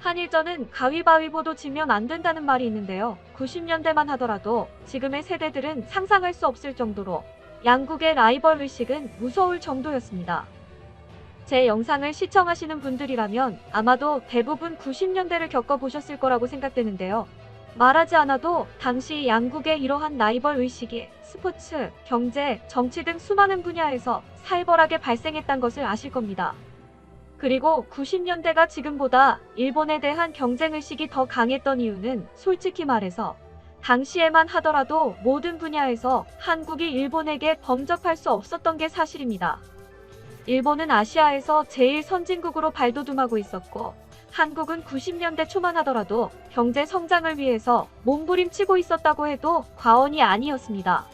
한일전은 가위바위보도 지면 안 된다는 말이 있는데요. 90년대만 하더라도 지금의 세대들은 상상할 수 없을 정도로 양국의 라이벌 의식은 무서울 정도였습니다. 제 영상을 시청하시는 분들이라면 아마도 대부분 90년대를 겪어보셨을 거라고 생각되는데요. 말하지 않아도 당시 양국의 이러한 라이벌 의식이 스포츠, 경제, 정치 등 수많은 분야에서 살벌하게 발생했던 것을 아실 겁니다. 그리고 90년대가 지금보다 일본에 대한 경쟁의식이 더 강했던 이유는 솔직히 말해서 당시에만 하더라도 모든 분야에서 한국이 일본에게 범접할 수 없었던 게 사실입니다. 일본은 아시아에서 제일 선진국으로 발돋움하고 있었고 한국은 90년대 초만 하더라도 경제 성장을 위해서 몸부림치고 있었다고 해도 과언이 아니었습니다.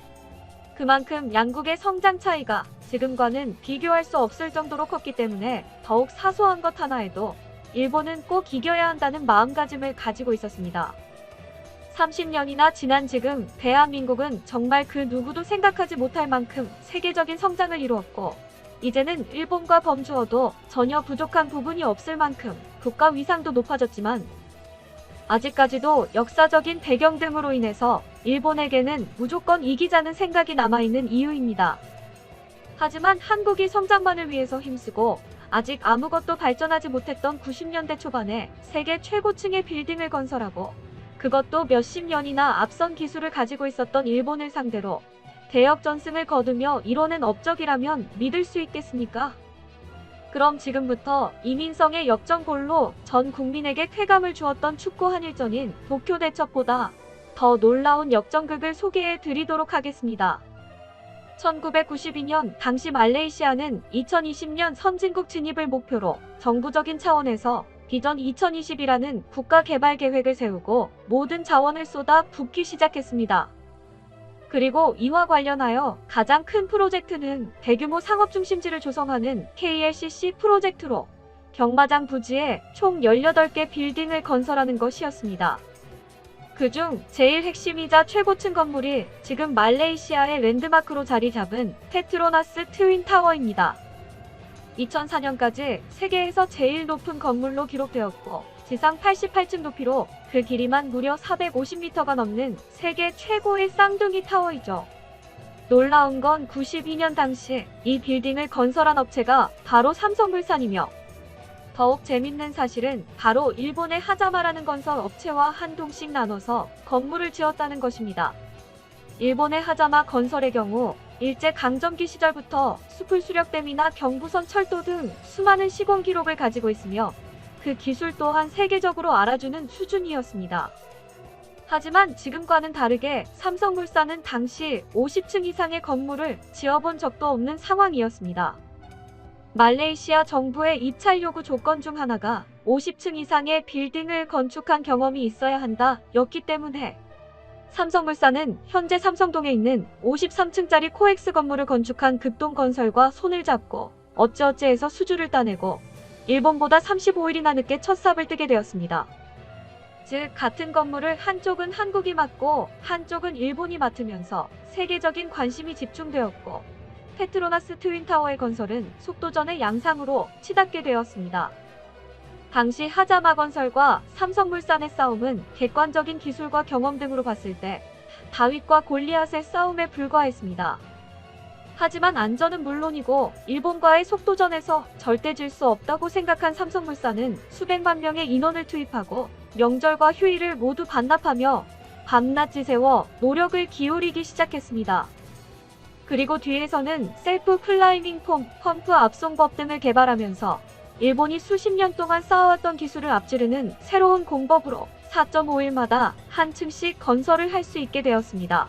그만큼 양국의 성장 차이가 지금과는 비교할 수 없을 정도로 컸기 때문에 더욱 사소한 것 하나에도 일본은 꼭 이겨야 한다는 마음가짐을 가지고 있었습니다. 30년이나 지난 지금 대한민국은 정말 그 누구도 생각하지 못할 만큼 세계적인 성장을 이루었고 이제는 일본과 범주어도 전혀 부족한 부분이 없을 만큼 국가 위상도 높아졌지만 아직까지도 역사적인 배경 등으로 인해서 일본에게는 무조건 이기자는 생각이 남아있는 이유입니다. 하지만 한국이 성장만을 위해서 힘쓰고 아직 아무것도 발전하지 못했던 90년대 초반에 세계 최고층의 빌딩을 건설하고 그것도 몇십 년이나 앞선 기술을 가지고 있었던 일본을 상대로 대역전승을 거두며 이뤄낸 업적이라면 믿을 수 있겠습니까? 그럼 지금부터 이민성의 역전골로 전 국민에게 쾌감을 주었던 축구 한일전인 도쿄 대첩보다 더 놀라운 역전극을 소개해 드리도록 하겠습니다. 1992년 당시 말레이시아는 2020년 선진국 진입을 목표로 정부적인 차원에서 비전 2020이라는 국가 개발 계획을 세우고 모든 자원을 쏟아 붓기 시작했습니다. 그리고 이와 관련하여 가장 큰 프로젝트는 대규모 상업중심지를 조성하는 KLCC 프로젝트로 경마장 부지에 총 18개 빌딩을 건설하는 것이었습니다. 그중 제일 핵심이자 최고층 건물이 지금 말레이시아의 랜드마크로 자리 잡은 페트로나스 트윈타워입니다. 2004년까지 세계에서 제일 높은 건물로 기록되었고 지상 88층 높이로 그 길이만 무려 450m가 넘는 세계 최고의 쌍둥이 타워이죠. 놀라운 건 92년 당시 이 빌딩을 건설한 업체가 바로 삼성물산이며 더욱 재밌는 사실은 바로 일본의 하자마라는 건설 업체와 한동씩 나눠서 건물을 지었다는 것입니다. 일본의 하자마 건설의 경우 일제강점기 시절부터 수풀수력댐이나 경부선 철도 등 수많은 시공 기록을 가지고 있으며 그 기술 또한 세계적으로 알아주는 수준이었습니다. 하지만 지금과는 다르게 삼성물산은 당시 50층 이상의 건물을 지어본 적도 없는 상황이었습니다. 말레이시아 정부의 입찰 요구 조건 중 하나가 50층 이상의 빌딩을 건축한 경험이 있어야 한다 였기 때문에 삼성물산은 현재 삼성동에 있는 53층짜리 코엑스 건물을 건축한 극동건설과 손을 잡고 어찌어찌해서 수주를 따내고 일본보다 35일이나 늦게 첫 삽을 뜨게 되었습니다. 즉 같은 건물을 한쪽은 한국이 맡고 한쪽은 일본이 맡으면서 세계적인 관심이 집중되었고 페트로나스 트윈타워의 건설은 속도전의 양상으로 치닫게 되었습니다. 당시 하자마 건설과 삼성물산의 싸움은 객관적인 기술과 경험 등으로 봤을 때 다윗과 골리앗의 싸움에 불과했습니다. 하지만 안전은 물론이고 일본과의 속도전에서 절대 질 수 없다고 생각한 삼성물산은 수백만 명의 인원을 투입하고 명절과 휴일을 모두 반납하며 밤낮 지새워 노력을 기울이기 시작했습니다. 그리고 뒤에서는 셀프 클라이밍 폼, 펌프 압송법 등을 개발하면서 일본이 수십 년 동안 쌓아왔던 기술을 앞지르는 새로운 공법으로 4.5일마다 한 층씩 건설을 할 수 있게 되었습니다.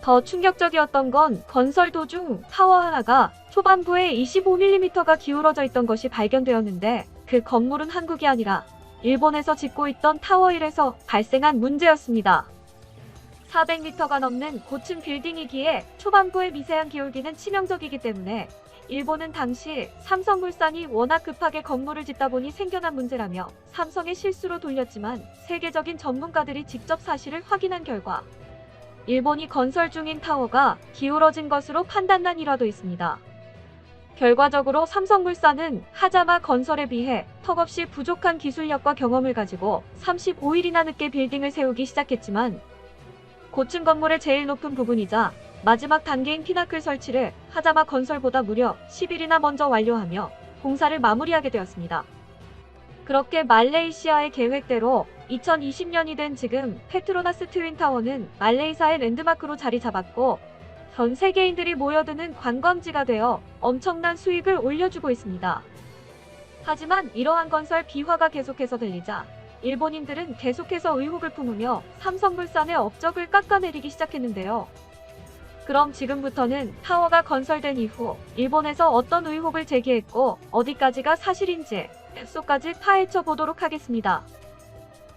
더 충격적이었던 건 건설 도중 타워 하나가 초반부에 25mm가 기울어져 있던 것이 발견되었는데 그 건물은 한국이 아니라 일본에서 짓고 있던 타워 1에서 발생한 문제였습니다. 400m가 넘는 고층 빌딩이기에 초반부의 미세한 기울기는 치명적이기 때문에 일본은 당시 삼성물산이 워낙 급하게 건물을 짓다 보니 생겨난 문제라며 삼성의 실수로 돌렸지만 세계적인 전문가들이 직접 사실을 확인한 결과 일본이 건설 중인 타워가 기울어진 것으로 판단난 일화도 있습니다. 결과적으로 삼성물산은 하자마 건설에 비해 턱없이 부족한 기술력과 경험을 가지고 35일이나 늦게 빌딩을 세우기 시작했지만 고층 건물의 제일 높은 부분이자 마지막 단계인 피나클 설치를 하자마 건설보다 무려 10일이나 먼저 완료하며 공사를 마무리하게 되었습니다. 그렇게 말레이시아의 계획대로 2020년이 된 지금 페트로나스 트윈타워는 말레이사의 랜드마크로 자리 잡았고 전 세계인들이 모여드는 관광지가 되어 엄청난 수익을 올려주고 있습니다. 하지만 이러한 건설 비화가 계속해서 들리자 일본인들은 계속해서 의혹을 품으며 삼성물산의 업적을 깎아내리기 시작했는데요. 그럼 지금부터는 타워가 건설된 이후 일본에서 어떤 의혹을 제기했고 어디까지가 사실인지 앱소까지 파헤쳐 보도록 하겠습니다.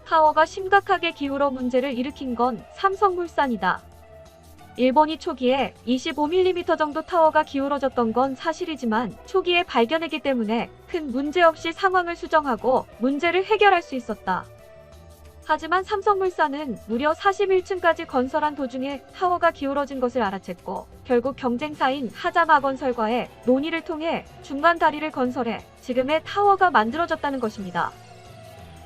타워가 심각하게 기울어 문제를 일으킨 건 삼성물산이다. 일본이 초기에 25mm 정도 타워가 기울어졌던 건 사실이지만 초기에 발견했기 때문에 큰 문제 없이 상황을 수정하고 문제를 해결할 수 있었다. 하지만 삼성물산은 무려 41층까지 건설한 도중에 타워가 기울어진 것을 알아챘고 결국 경쟁사인 하자마 건설과의 논의를 통해 중간 다리를 건설해 지금의 타워가 만들어졌다는 것입니다.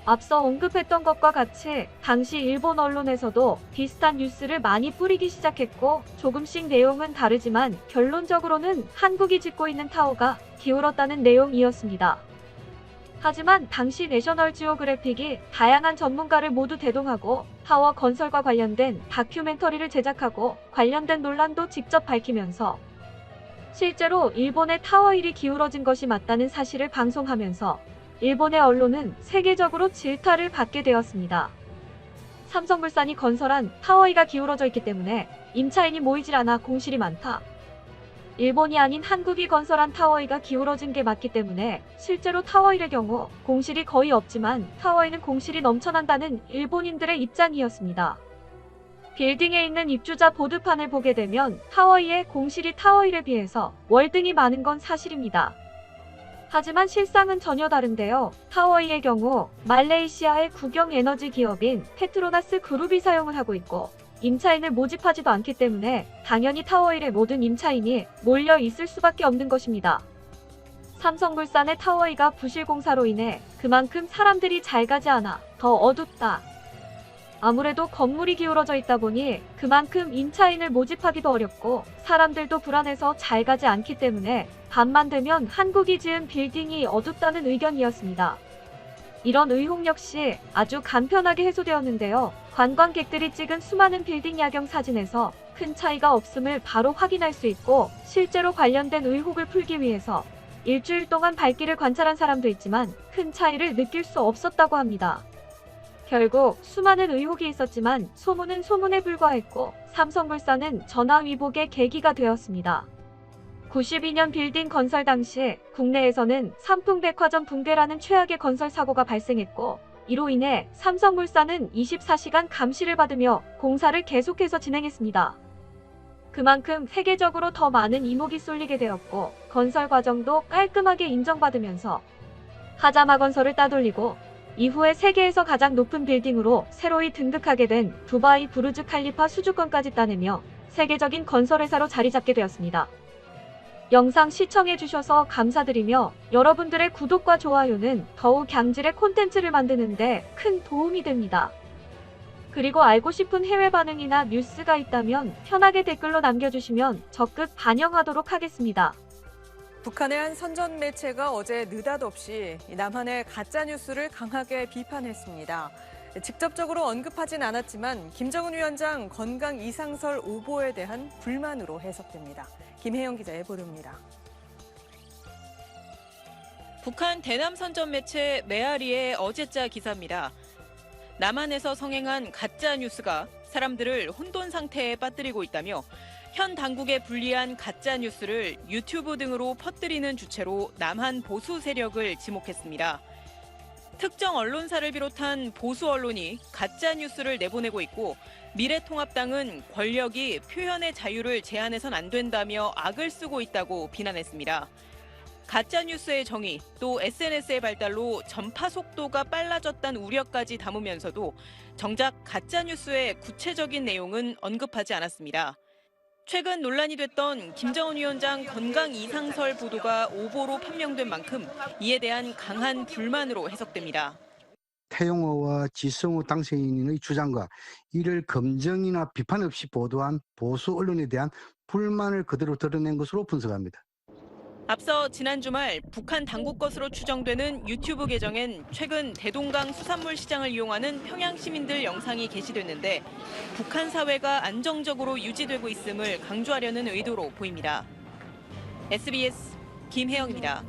앞서 언급했던 것과 같이 당시 일본 언론에서도 비슷한 뉴스를 많이 뿌리기 시작했고 조금씩 내용은 다르지만 결론적으로는 한국이 짓고 있는 타워가 기울었다는 내용이었습니다. 하지만 당시 내셔널 지오그래픽이 다양한 전문가를 모두 대동하고 타워 건설과 관련된 다큐멘터리를 제작하고 관련된 논란도 직접 밝히면서 실제로 일본의 타워1이 기울어진 것이 맞다는 사실을 방송하면서 일본의 언론은 세계적으로 질타를 받게 되었습니다. 삼성물산이 건설한 타워2가 기울어져 있기 때문에 임차인이 모이질 않아 공실이 많다. 일본이 아닌 한국이 건설한 타워2가 기울어진 게 맞기 때문에 실제로 타워1의 경우 공실이 거의 없지만 타워2는 공실이 넘쳐난다는 일본인들의 입장이었습니다. 빌딩에 있는 입주자 보드판을 보게 되면 타워2의 공실이 타워1에 비해서 월등히 많은 건 사실입니다. 하지만 실상은 전혀 다른데요. 타워2의 경우 말레이시아의 국영에너지 기업인 페트로나스 그룹이 사용을 하고 있고 임차인을 모집하지도 않기 때문에 당연히 타워1의 모든 임차인이 몰려 있을 수밖에 없는 것입니다. 삼성물산의 타워2가 부실 공사로 인해 그만큼 사람들이 잘 가지 않아 더 어둡다. 아무래도 건물이 기울어져 있다 보니 그만큼 임차인을 모집하기도 어렵고 사람들도 불안해서 잘 가지 않기 때문에 밤만 되면 한국이 지은 빌딩이 어둡다는 의견이었습니다. 이런 의혹 역시 아주 간편하게 해소되었는데요. 관광객들이 찍은 수많은 빌딩 야경 사진에서 큰 차이가 없음을 바로 확인할 수 있고 실제로 관련된 의혹을 풀기 위해서 일주일 동안 발길을 관찰한 사람도 있지만 큰 차이를 느낄 수 없었다고 합니다. 결국 수많은 의혹이 있었지만 소문은 소문에 불과했고 삼성물산은 전화위복의 계기가 되었습니다. 92년 빌딩 건설 당시 국내에서는 삼풍백화점 붕괴라는 최악의 건설 사고가 발생했고 이로 인해 삼성물산은 24시간 감시를 받으며 공사를 계속해서 진행했습니다. 그만큼 세계적으로 더 많은 이목이 쏠리게 되었고 건설 과정도 깔끔하게 인정받으면서 하자마 건설을 따돌리고 이후에 세계에서 가장 높은 빌딩으로 새로이 등극하게 된 두바이 부르즈 칼리파 수주권까지 따내며 세계적인 건설회사로 자리 잡게 되었습니다. 영상 시청해주셔서 감사드리며 여러분들의 구독과 좋아요는 더욱 양질의 콘텐츠를 만드는데 큰 도움이 됩니다. 그리고 알고 싶은 해외 반응이나 뉴스가 있다면 편하게 댓글로 남겨주시면 적극 반영하도록 하겠습니다. 북한의 한 선전 매체가 어제 느닷없이 남한의 가짜뉴스를 강하게 비판했습니다. 직접적으로 언급하진 않았지만 김정은 위원장 건강 이상설 오보에 대한 불만으로 해석됩니다. 김혜영 기자의 보도입니다. 북한 대남 선전 매체 메아리의 어제자 기사입니다. 남한에서 성행한 가짜 뉴스가 사람들을 혼돈 상태에 빠뜨리고 있다며 현 당국에 불리한 가짜 뉴스를 유튜브 등으로 퍼뜨리는 주체로 남한 보수 세력을 지목했습니다. 특정 언론사를 비롯한 보수 언론이 가짜 뉴스를 내보내고 있고 미래통합당은 권력이 표현의 자유를 제한해선 안 된다며 악을 쓰고 있다고 비난했습니다. 가짜뉴스의 정의, 또 SNS의 발달로 전파 속도가 빨라졌다는 우려까지 담으면서도 정작 가짜뉴스의 구체적인 내용은 언급하지 않았습니다. 최근 논란이 됐던 김정은 위원장 건강 이상설 보도가 오보로 판명된 만큼 이에 대한 강한 불만으로 해석됩니다. 태영호와 지성호 당선인의 주장과 이를 검증이나 비판 없이 보도한 보수 언론에 대한 불만을 그대로 드러낸 것으로 분석합니다. 앞서 지난 주말 북한 당국 것으로 추정되는 유튜브 계정엔 최근 대동강 수산물 시장을 이용하는 평양 시민들 영상이 게시됐는데 북한 사회가 안정적으로 유지되고 있음을 강조하려는 의도로 보입니다. SBS 김혜영입니다.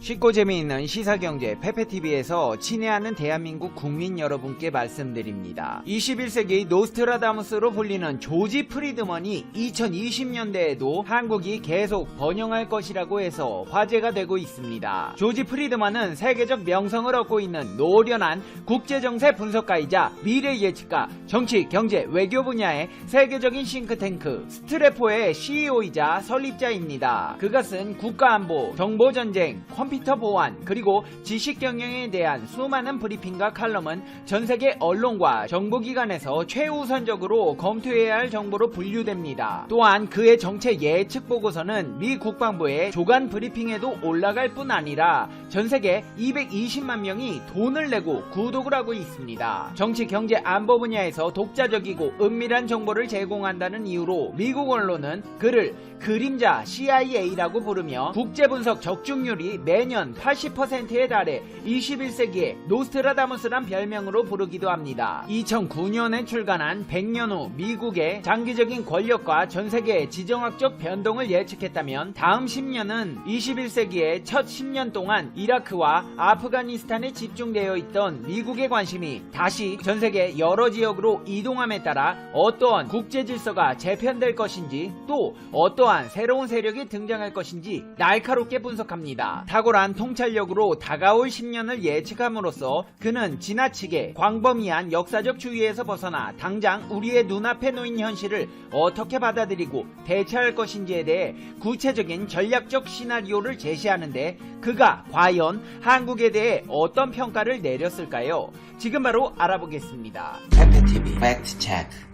쉽고 재미있는 시사경제 페페TV에서 친애하는 대한민국 국민 여러분께 말씀드립니다. 21세기 노스트라다무스로 불리는 조지 프리드먼이 2020년대에도 한국이 계속 번영할 것이라고 해서 화제가 되고 있습니다. 조지 프리드먼은 세계적 명성을 얻고 있는 노련한 국제정세 분석가이자 미래 예측가, 정치, 경제, 외교 분야의 세계적인 싱크탱크 스트래포의 CEO이자 설립자입니다. 그가 쓴 국가안보, 정보전쟁, 컴퓨터 보안, 그리고 지식 경영에 대한 수많은 브리핑과 칼럼은 전세계 언론과 정보기관에서 최우선적으로 검토해야 할 정보로 분류됩니다. 또한 그의 정책 예측 보고서는 미 국방부의 조간 브리핑에도 올라갈 뿐 아니라 전세계 220만 명이 돈을 내고 구독을 하고 있습니다. 정치, 경제, 안보 분야에서 독자적이고 은밀한 정보를 제공한다는 이유로 미국 언론은 그를 그림자 CIA라고 부르며 국제분석 적중률이 매년 80%에 달해 21세기의 노스트라다무스란 별명으로 부르기도 합니다. 2009년에 출간한 100년 후 미국의 장기적인 권력과 전세계의 지정학적 변동을 예측했다면 다음 10년은 21세기의 첫 10년 동안 이라크와 아프가니스탄에 집중되어 있던 미국의 관심이 다시 전세계 여러 지역으로 이동함에 따라 어떠한 국제질서가 재편될 것인지 또 어떠한 새로운 세력이 등장할 것인지 날카롭게 분석합니다. 탁월한 통찰력으로 다가올 10년을 예측함으로써 그는 지나치게 광범위한 역사적 주의에서 벗어나 당장 우리의 눈앞에 놓인 현실을 어떻게 받아들이고 대처할 것인지에 대해 구체적인 전략적 시나리오를 제시하는데 그가 과연 한국에 대해 어떤 평가를 내렸을까요? 지금 바로 알아보겠습니다. 페페TV 팩트체크.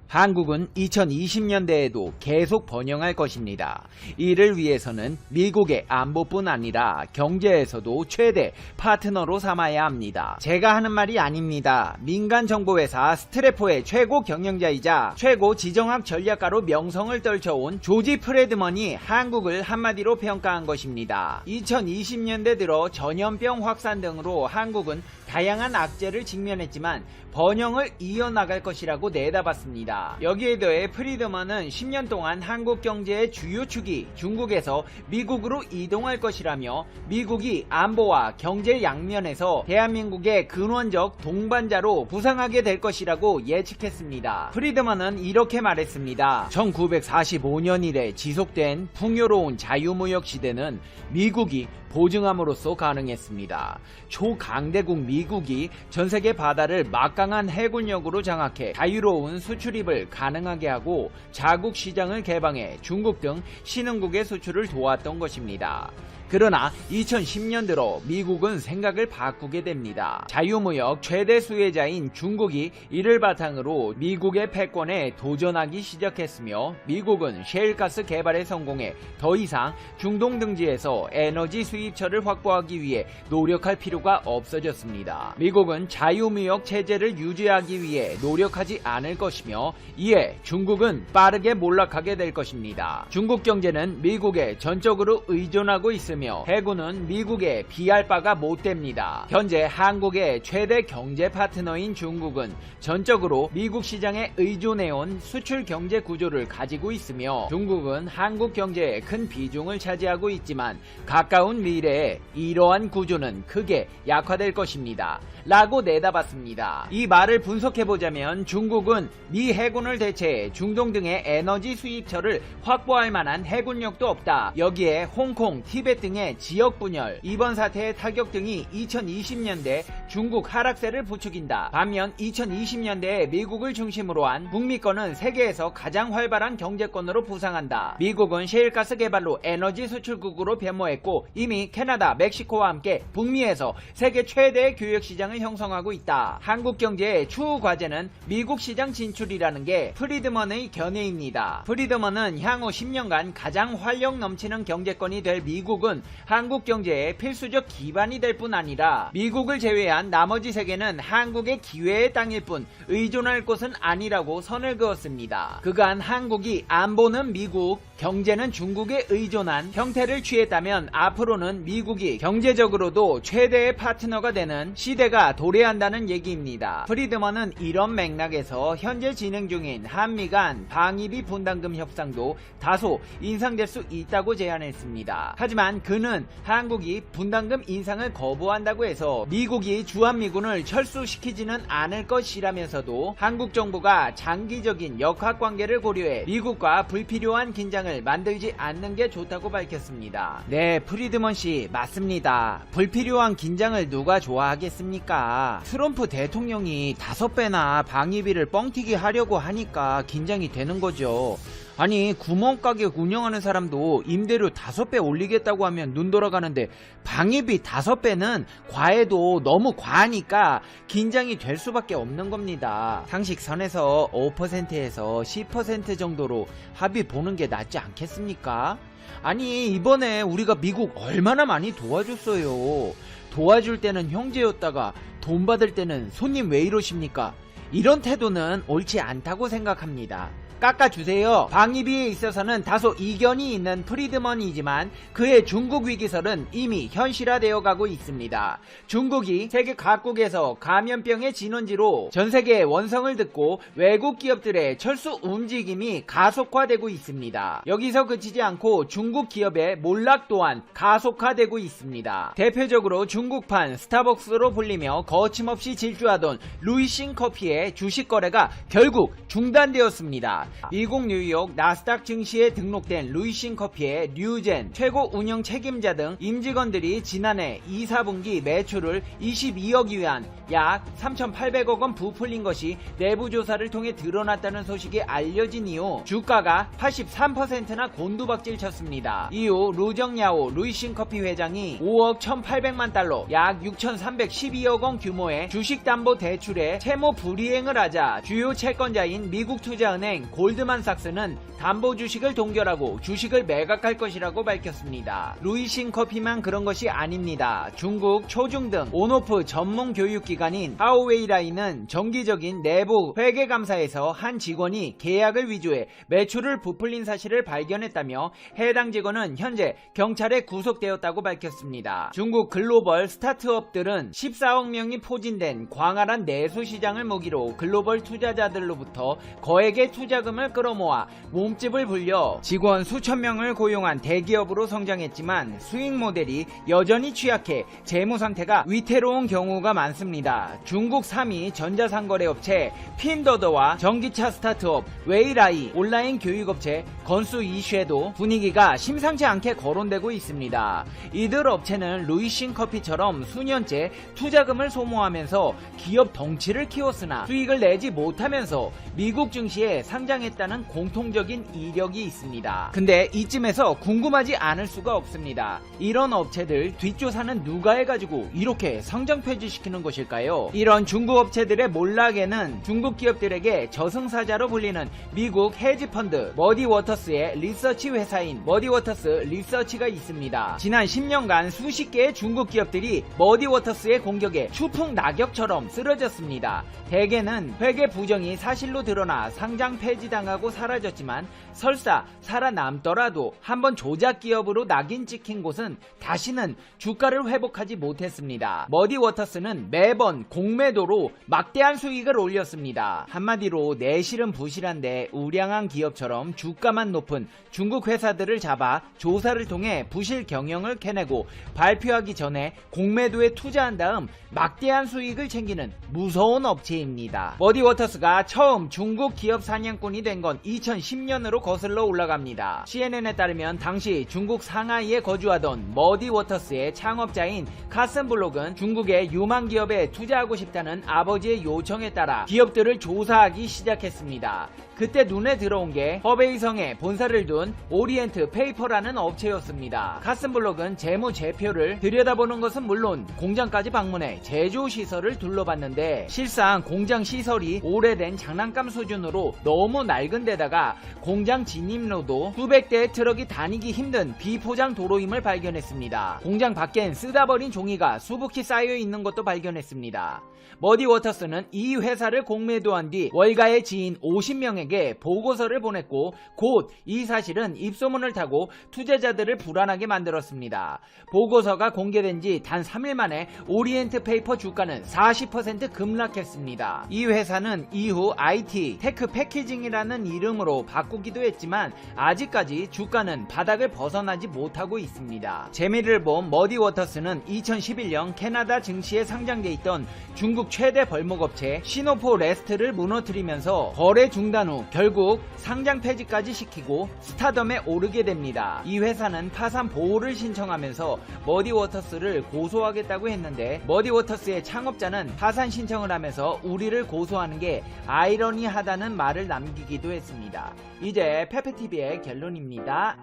한국은 2020년대에도 계속 번영할 것입니다. 이를 위해서는 미국의 안보뿐 아니라 경제에서도 최대 파트너로 삼아야 합니다. 제가 하는 말이 아닙니다. 민간정보회사 스트래포의 최고 경영자이자 최고 지정학 전략가로 명성을 떨쳐온 조지 프리드먼이 한국을 한마디로 평가한 것입니다. 2020년대 들어 전염병 확산 등으로 한국은 다양한 악재를 직면했지만 번영을 이어나갈 것이라고 내다봤습니다. 여기에 더해 프리드먼은 10년 동안 한국 경제의 주요 축이 중국에서 미국으로 이동할 것이라며 미국이 안보와 경제 양면에서 대한민국의 근원적 동반자로 부상하게 될 것이라고 예측했습니다. 프리드먼은 이렇게 말했습니다. 1945년 이래 지속된 풍요로운 자유무역 시대는 미국이 보증함으로써 가능했습니다. 초강대국 미국이 전세계 바다를 막강한 해군력으로 장악해 자유로운 수출입을 가능하게 하고 자국 시장을 개방해 중국 등 신흥국의 수출을 도왔던 것입니다. 그러나 2010년 들어 미국은 생각을 바꾸게 됩니다. 자유무역 최대 수혜자인 중국이 이를 바탕으로 미국의 패권에 도전하기 시작했으며 미국은 셰일가스 개발에 성공해 더 이상 중동 등지에서 에너지 수입처를 확보하기 위해 노력할 필요가 없어졌습니다. 미국은 자유무역 체제를 유지하기 위해 노력하지 않을 것이며 이에 중국은 빠르게 몰락하게 될 것입니다. 중국 경제는 미국에 전적으로 의존하고 있으며 해군은 미국에 비할 바가 못 됩니다. 현재 한국의 최대 경제 파트너인 중국은 전적으로 미국 시장에 의존해온 수출 경제 구조를 가지고 있으며 중국은 한국 경제에 큰 비중을 차지하고 있지만 가까운 미래에 이러한 구조는 크게 약화될 것입니다. 라고 내다봤습니다. 이 말을 분석해보자면 중국은 미 해군을 대체해 중동 등의 에너지 수입처를 확보할 만한 해군력도 없다. 여기에 홍콩, 티베트 등의 지역 분열, 이번 사태의 타격 등이 2020년대 중국 하락세를 부추긴다. 반면 2020년대에 미국을 중심으로 한 북미권은 세계에서 가장 활발한 경제권으로 부상한다. 미국은 셰일가스 개발로 에너지 수출국으로 변모했고 이미 캐나다, 멕시코와 함께 북미에서 세계 최대의 교역시장을 형성하고 있다. 한국 경제의 추후 과제는 미국 시장 진출이라는 게 프리드먼의 견해입니다. 프리드먼은 향후 10년간 가장 활력 넘치는 경제권이 될 미국은 한국 경제의 필수적 기반이 될 뿐 아니라 미국을 제외한 나머지 세계는 한국의 기회의 땅일 뿐 의존할 곳은 아니라고 선을 그었습니다. 그간 한국이 안보는 미국, 경제는 중국에 의존한 형태를 취했다면 앞으로는 미국이 경제적으로도 최대의 파트너가 되는 시대가 도래한다는 얘기입니다. 프리드먼은 이런 맥락에서 현재 진행 중인 한미 간 방위비 분담금 협상도 다소 인상될 수 있다고 제안했습니다. 하지만 그는 한국이 분담금 인상을 거부한다고 해서 미국이 주한미군을 철수시키지는 않을 것이라면서도 한국 정부가 장기적인 역학관계를 고려해 미국과 불필요한 긴장을 만들지 않는 게 좋다고 밝혔습니다. 네, 프리드먼 씨 맞습니다. 불필요한 긴장을 누가 좋아하겠습니까? 트럼프 대통령이 5배나 방위비를 뻥튀기 하려고 하니까 긴장이 되는 거죠. 아니 구멍가게 운영하는 사람도 임대료 5배 올리겠다고 하면 눈 돌아가는데 방위비 5배는 과해도 너무 과하니까 긴장이 될 수밖에 없는 겁니다. 상식선에서 5%에서 10% 정도로 합의 보는 게 낫지 않겠습니까? 아니 이번에 우리가 미국 얼마나 많이 도와줬어요. 도와줄 때는 형제였다가 돈 받을 때는 손님 왜 이러십니까? 이런 태도는 옳지 않다고 생각합니다. 깎아주세요. 방위비에 있어서는 다소 이견이 있는 프리드먼이지만 그의 중국 위기설은 이미 현실화되어 가고 있습니다. 중국이 세계 각국에서 감염병의 진원지로 전세계의 원성을 듣고 외국 기업들의 철수 움직임이 가속화되고 있습니다. 여기서 그치지 않고 중국 기업의 몰락 또한 가속화되고 있습니다. 대표적으로 중국판 스타벅스로 불리며 거침없이 질주하던 루이싱 커피의 주식 거래가 결국 중단되었습니다. 미국 뉴욕 나스닥 증시에 등록된 루이싱 커피의 류젠 최고 운영 책임자 등 임직원들이 지난해 2, 4분기 매출을 22억 위안 약 3,800억 원 부풀린 것이 내부 조사를 통해 드러났다는 소식이 알려진 이후 주가가 83%나 곤두박질 쳤습니다. 이후 루정야오 루이싱 커피 회장이 5억 1,800만 달러 약 6,312억 원 규모의 주식담보 대출에 채무 불이행을 하자 주요 채권자인 미국 투자은행 골드만삭스는 담보 주식을 동결하고 주식을 매각할 것이라고 밝혔습니다. 루이싱 커피만 그런 것이 아닙니다. 중국, 초중등, 온오프 전문 교육기관인 하오웨이라인은 정기적인 내부 회계감사에서 한 직원이 계약을 위조해 매출을 부풀린 사실을 발견했다며 해당 직원은 현재 경찰에 구속되었다고 밝혔습니다. 중국 글로벌 스타트업들은 14억 명이 포진된 광활한 내수시장을 모기로 글로벌 투자자들로부터 거액의 투자금을 끌어모아 몸집을 불려 직원 수천 명을 고용한 대기업으로 성장했지만 수익 모델이 여전히 취약해 재무 상태가 위태로운 경우가 많습니다. 중국 3위 전자상거래업체 핀더더와 전기차 스타트업 웨이라이, 온라인 교육업체 건수 이쉐도 분위기가 심상치 않게 거론되고 있습니다. 이들 업체는 루이싱 커피처럼 수년째 투자금을 소모하면서 기업 덩치를 키웠으나 수익을 내지 못하면서 미국 증시에 상장했다는 공통적인 이력이 있습니다. 근데 이쯤에서 궁금하지 않을 수가 없습니다. 이런 업체들 뒷조사는 누가 해가지고 이렇게 상장 폐지시키는 것일까요? 이런 중국 업체들의 몰락에는 중국 기업들에게 저승사자로 불리는 미국 헤지펀드 머디워터스의 리서치 회사인 머디워터스 리서치가 있습니다. 지난 10년간 수십 개의 중국 기업들이 머디워터스의 공격에 추풍 낙엽처럼 쓰러졌습니다. 대개는 회계 부정이 사실로 드러나 상장 폐지당하고 사라졌지만 설사 살아남더라도 한번 조작 기업으로 낙인 찍힌 곳은 다시는 주가를 회복하지 못했습니다. 머디워터스는 매번 공매도로 막대한 수익을 올렸습니다. 한마디로 내실은 부실한데 우량한 기업처럼 주가만 가치만 높은 중국 회사들을 잡아 조사를 통해 부실 경영을 캐내고 발표하기 전에 공매도에 투자한 다음 막대한 수익을 챙기는 무서운 업체입니다. 머디워터스가 처음 중국 기업 사냥꾼이 된 건 2010년으로 거슬러 올라갑니다. CNN에 따르면 당시 중국 상하이에 거주하던 머디워터스의 창업자인 카슨 블록은 중국의 유망 기업에 투자하고 싶다는 아버지의 요청에 따라 기업들을 조사하기 시작했습니다. 그때 눈에 들어온 게 허베이성에 본사를 둔 오리엔트 페이퍼라는 업체였습니다. 카슨 블록은 재무제표를 들여다보는 것은 물론 공장까지 방문해 제조시설을 둘러봤는데 실상 공장 시설이 오래된 장난감 수준으로 너무 낡은 데다가 공장 진입로도 수백 대의 트럭이 다니기 힘든 비포장 도로임을 발견했습니다. 공장 밖엔 쓰다 버린 종이가 수북히 쌓여 있는 것도 발견했습니다. 머디워터스는 이 회사를 공매도한 뒤 월가의 지인 50명에게 보고서를 보냈고 곧 이 사실은 입소문을 타고 투자자들을 불안하게 만들었습니다. 보고서가 공개된 지 단 3일 만에 오리엔트 페이퍼 주가는 40% 급락했습니다. 이 회사는 이후 IT, 테크 패키징이라는 이름으로 바꾸기도 했지만 아직까지 주가는 바닥을 벗어나지 못하고 있습니다. 재미를 본 머디워터스는 2011년 캐나다 증시에 상장돼 있던 중국 최대 벌목업체 시노포 레스트를 무너뜨리면서 거래 중단 후 결국 상장 폐지까지 시키고 스타덤에 오르게 됩니다. 이 회사는 파산 보호를 신청하면서 머디워터스를 고소하겠다고 했는데 머디워터스의 창업자는 파산 신청을 하면서 우리를 고소하는 게 아이러니하다는 말을 남기기도 했습니다. 이제 페페TV의 결론입니다.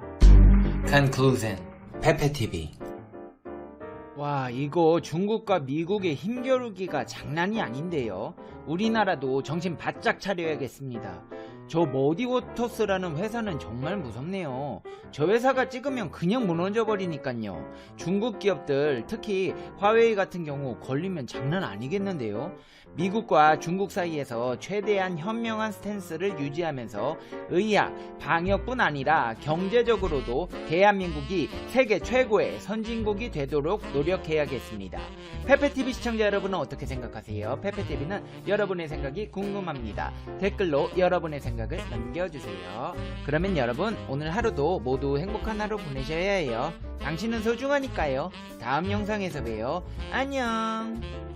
Conclusion. Pepe TV. 와, 이거 중국과 미국의 힘겨루기가 장난이 아닌데요. 우리나라도 정신 바짝 차려야겠습니다. 저 머디워터스라는 회사는 정말 무섭네요. 저 회사가 찍으면 그냥 무너져 버리니까요. 중국 기업들, 특히 화웨이 같은 경우 걸리면 장난 아니겠는데요. 미국과 중국 사이에서 최대한 현명한 스탠스를 유지하면서 의학, 방역뿐 아니라 경제적으로도 대한민국이 세계 최고의 선진국이 되도록 노력해야겠습니다. 페페TV 시청자 여러분은 어떻게 생각하세요? 페페TV는 여러분의 생각이 궁금합니다. 댓글로 여러분의 생각을 남겨주세요. 그러면 여러분, 오늘 하루도 모두 행복한 하루 보내셔야 해요. 당신은 소중하니까요. 다음 영상에서 봬요. 안녕.